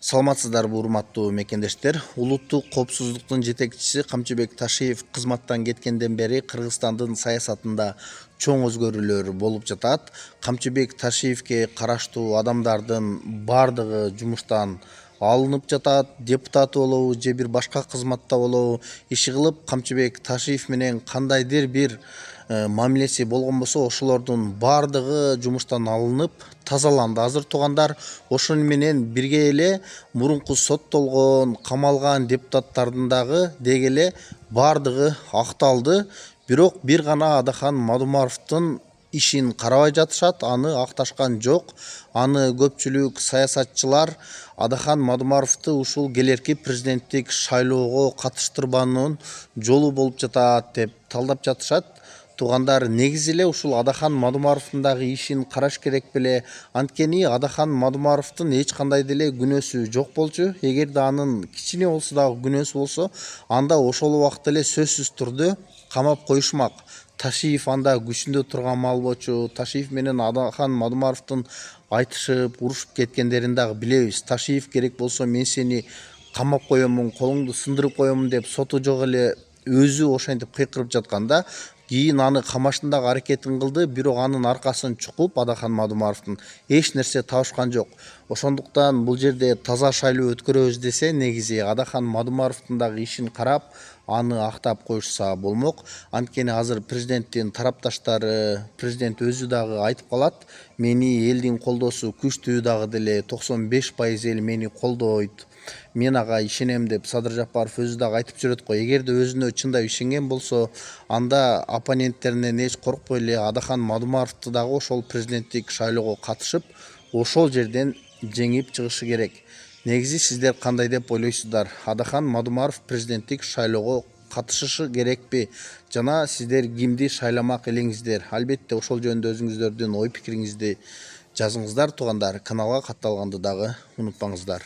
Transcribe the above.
Саламатсыздарбы урматтуу мекендештер. Улуттук коопсуздуктун жетекчиси Камчыбек Ташиев кызматтан кеткенден бери Кыргызстандын саясатында чоң өзгөрүүлөр болуп жатат. Камчыбек Ташиевке караштуу адамдардын бардыгы жумуштан алынып жатат. Депутат болобу же бир башка кызматта болобу иши кылып Камчыбек Ташиев менен кандайдыр бир мамилеси болгон болсо ошолордун бардыгы жумуштан алынып тазаланды. Азыр туугандар, ошону менен бирге эле мурунку соттолгон, камалган депутаттардын дагы деги эле бардыгы акталды. Бирок бир гана Адахан Мадумаровдун ишин карабай жатышат, аны акташкан жок. Аны көпчүлүк саясатчылар Адахан Мадумаровду ушул келерки президенттик шайлоого катыштырбаанын жолу болуп жатат деп талдап жатышат. Туугандар, негизи эле ушул Адахан Мадумаровдун дагы ишин караш керек беле. Анткени Адахан Мадумаровдун эч кандай деле күнөөсү жок болчу. Эгерде анын кичине болсо дагы күнөөсү болсо, анда ошол убакта эле сөзсүз түрдө камап коюшмак. Ташиев анда күчүндө турган мал болчу. Ташиев менен Адахан Мадумаровдун айтышып, урушуп кеткендерин дагы билебиз. Ташиев керек болсо мен сени камап коемун, колуңду сындырып коемун деп соту жок эле өзү ошентип кыйкырып жатканда, кийин аны камаштын дагы аракетин кылды, бирок анын аркасын чукуп Адахан Мадумаровдун эч нерсе табышкан жок. Ошондуктан бул жерде таза шайлоо өткөрөбүз десе, негизи Адахан Мадумаровдун дагы ишин карап, аны актап коюшса болмок. Анткени азыр президенттин тарапташтары, президент өзү дагы айтып калат, мени элдин колдоосу күчтүү дагы деле 95% эл мени колдойт, мен ага ишенем деп Садыр Жапаров өзү дагы айтып жүрөт го. Эгерде өзүнө чындап ишенген болсо, анда оппоненттеринен эч коркпой эле Адахан Мадумаровду дагы ошол президенттик шайлоого катышып, ошол жерден жеңип чыгышы керек. Негизи сиздер кандай деп ойлойсуздар? Адахан Мадумаров президенттик шайлоого катышышы керекпи? Жана сиздер кимди шайламак элеңиздер? Албетте ошол жөнүндө өзүңүздөрдүн ой пикириңизди жазыңыздар. Туугандар, каналга катталганды дагы унутпаңыздар.